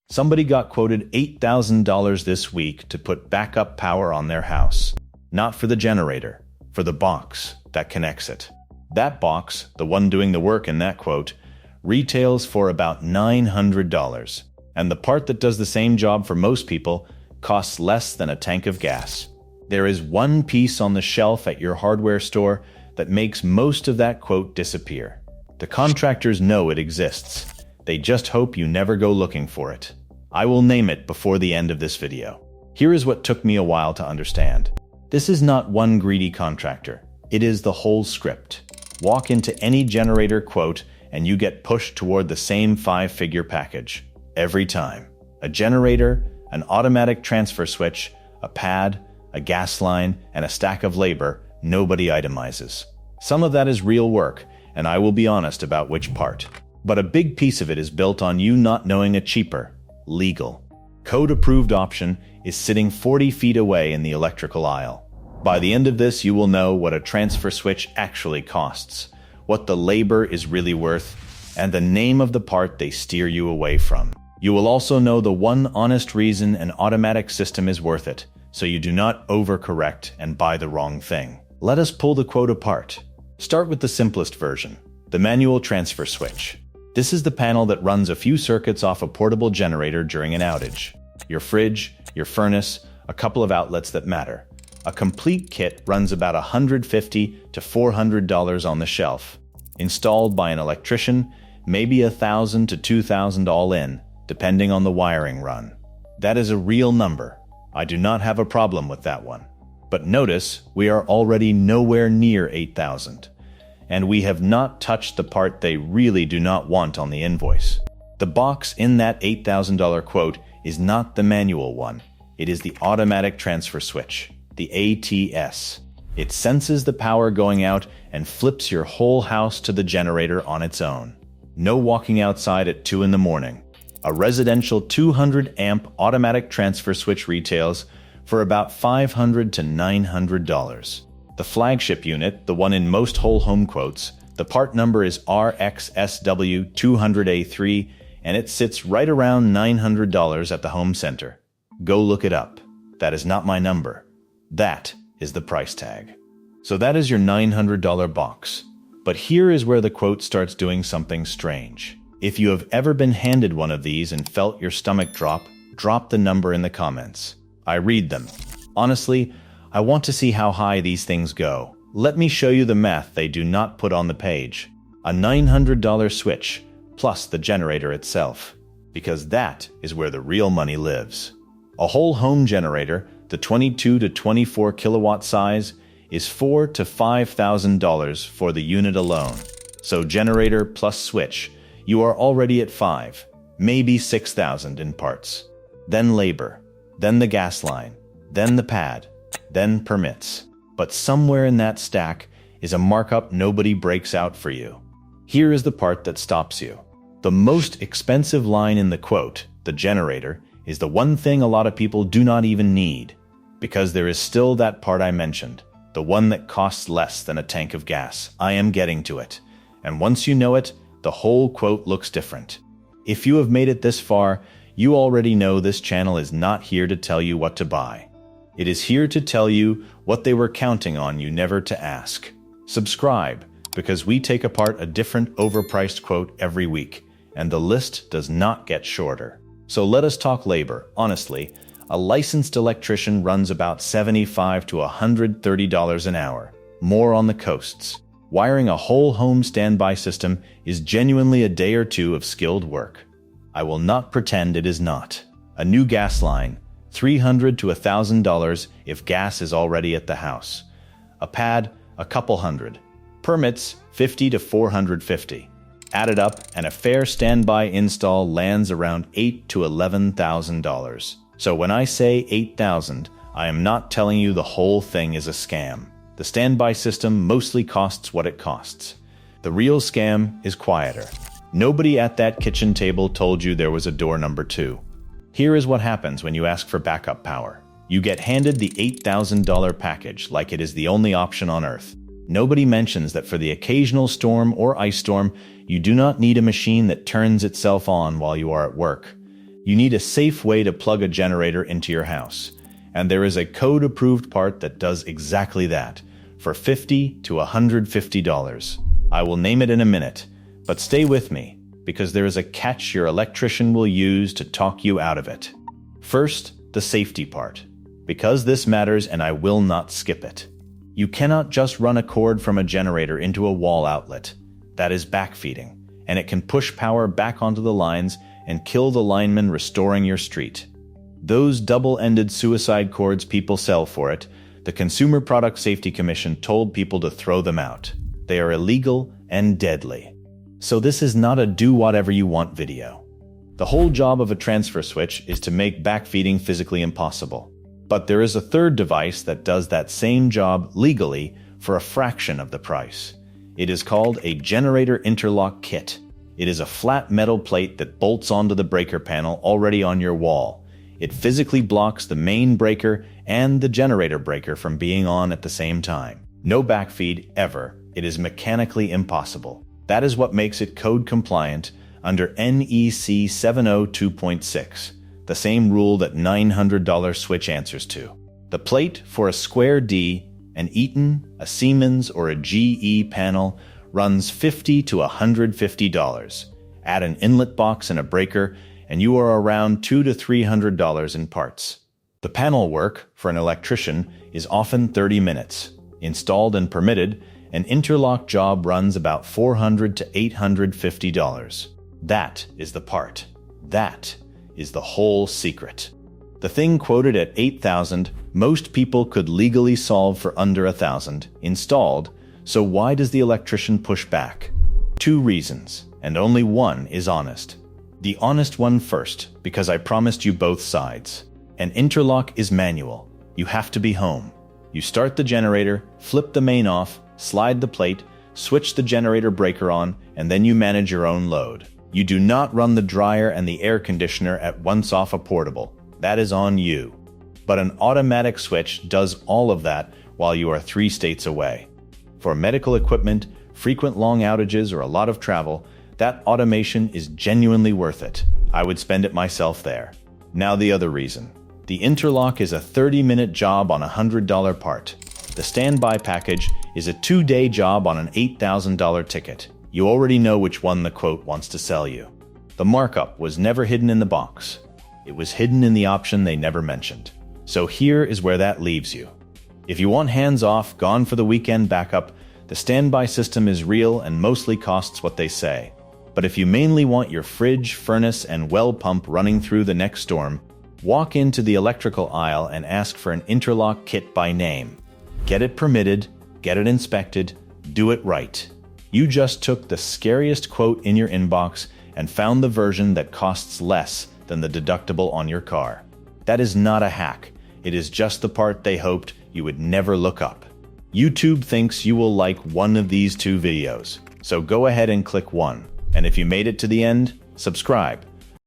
Somebody got quoted $8,000 this week to put backup power on their house. Not for the generator, for the box that connects it. That box, the one doing the work in that quote, retails for about $900. And the part that does the same job for most people costs less than a tank of gas. There is one piece on the shelf at your hardware store that makes most of that quote disappear. The contractors know it exists. They just hope you never go looking for it. I will name it before the end of this video. Here is what took me a while to understand. This is not one greedy contractor. It is the whole script. Walk into any generator quote and you get pushed toward the same 5-figure package. Every time. A generator, an automatic transfer switch, a pad, a gas line, and a stack of labor nobody itemizes. Some of that is real work, and I will be honest about which part. But a big piece of it is built on you not knowing a cheaper, legal, code-approved option is sitting 40 feet away in the electrical aisle. By the end of this, you will know what a transfer switch actually costs, what the labor is really worth, and the name of the part they steer you away from. You will also know the one honest reason an automatic system is worth it, so you do not overcorrect and buy the wrong thing. Let us pull the quote apart. Start with the simplest version, the manual transfer switch. This is the panel that runs a few circuits off a portable generator during an outage. Your fridge, your furnace, a couple of outlets that matter. A complete kit runs about $150 to $400 on the shelf. Installed by an electrician, maybe $1,000 to $2,000 all in, depending on the wiring run. That is a real number. I do not have a problem with that one. But notice, we are already nowhere near $8,000. And we have not touched the part they really do not want on the invoice. The box in that $8,000 quote is not the manual one. It is the automatic transfer switch, the ATS. It senses the power going out and flips your whole house to the generator on its own. No walking outside at 2 in the morning. A residential 200-amp automatic transfer switch retails for about $500 to $900. The flagship unit, the one in most whole home quotes, the part number is RXSW200A3, and it sits right around $900 at the home center. Go look it up. That is not my number. That is the price tag. So that is your $900 box. But here is where the quote starts doing something strange. If you have ever been handed one of these and felt your stomach drop the number in the comments. I read them. Honestly, I want to see how high these things go. Let me show you the math they do not put on the page. A $900 switch, plus the generator itself. Because that is where the real money lives. A whole home generator, the 22 to 24 kilowatt size, is $4,000 to $5,000 for the unit alone. So generator plus switch, you are already at $5,000, maybe $6,000 in parts. Then labor. Then the gas line, then the pad, then permits. But somewhere in that stack is a markup nobody breaks out for you. Here is the part that stops you. The most expensive line in the quote, the generator, is the one thing a lot of people do not even need. Because there is still that part I mentioned, the one that costs less than a tank of gas. I am getting to it. And once you know it, the whole quote looks different. If you have made it this far, you already know this channel is not here to tell you what to buy. It is here to tell you what they were counting on you never to ask. Subscribe, because we take apart a different overpriced quote every week, and the list does not get shorter. So let us talk labor. Honestly, a licensed electrician runs about $75 to $130 an hour, more on the coasts. Wiring a whole home standby system is genuinely a day or two of skilled work. I will not pretend it is not. A new gas line, $300 to $1,000 if gas is already at the house. A pad, a couple hundred. Permits, $50 to $450. Added up, and a fair standby install lands around $8,000 to $11,000. So when I say $8,000, I am not telling you the whole thing is a scam. The standby system mostly costs what it costs. The real scam is quieter. Nobody at that kitchen table told you there was a door number 2. Here is what happens when you ask for backup power. You get handed the $8,000 package like it is the only option on earth. Nobody mentions that for the occasional storm or ice storm, you do not need a machine that turns itself on while you are at work. You need a safe way to plug a generator into your house. And there is a code-approved part that does exactly that, for $50 to $150. I will name it in a minute, but stay with me, because there is a catch your electrician will use to talk you out of it. First, the safety part, because this matters and I will not skip it. You cannot just run a cord from a generator into a wall outlet. That is backfeeding, and it can push power back onto the lines and kill the lineman restoring your street. Those double-ended suicide cords people sell for it, the Consumer Product Safety Commission told people to throw them out. They are illegal and deadly. So this is not a do-whatever-you-want video. The whole job of a transfer switch is to make backfeeding physically impossible. But there is a third device that does that same job legally for a fraction of the price. It is called a generator interlock kit. It is a flat metal plate that bolts onto the breaker panel already on your wall. It physically blocks the main breaker and the generator breaker from being on at the same time. No backfeed ever. It is mechanically impossible. That is what makes it code compliant under NEC 702.6, the same rule that $900 switch answers to. The plate for a Square D, an Eaton, a Siemens, or a GE panel runs $50 to $150. Add an inlet box and a breaker, and you are around $200 to $300 in parts. The panel work, for an electrician, is often 30 minutes. Installed and permitted, an interlock job runs about $400 to $850. That is the part. That is the whole secret. The thing quoted at $8,000, most people could legally solve for under $1,000 installed, so why does the electrician push back? 2 reasons, and only one is honest. The honest one first, because I promised you both sides. An interlock is manual. You have to be home. You start the generator, flip the main off, slide the plate, switch the generator breaker on, and then you manage your own load. You do not run the dryer and the air conditioner at once off a portable. That is on you. But an automatic switch does all of that while you are 3 states away. For medical equipment, frequent long outages, or a lot of travel, that automation is genuinely worth it. I would spend it myself there. Now the other reason. The interlock is a 30-minute job on a $100 part. The standby package is a 2-day job on an $8,000 ticket. You already know which one the quote wants to sell you. The markup was never hidden in the box. It was hidden in the option they never mentioned. So here is where that leaves you. If you want hands-off, gone for the weekend backup, the standby system is real and mostly costs what they say. But if you mainly want your fridge, furnace, and well pump running through the next storm, walk into the electrical aisle and ask for an interlock kit by name. Get it permitted, get it inspected, do it right. You just took the scariest quote in your inbox and found the version that costs less than the deductible on your car. That is not a hack. It is just the part they hoped you would never look up. YouTube thinks you will like one of these 2 videos, so go ahead and click one. And if you made it to the end, subscribe.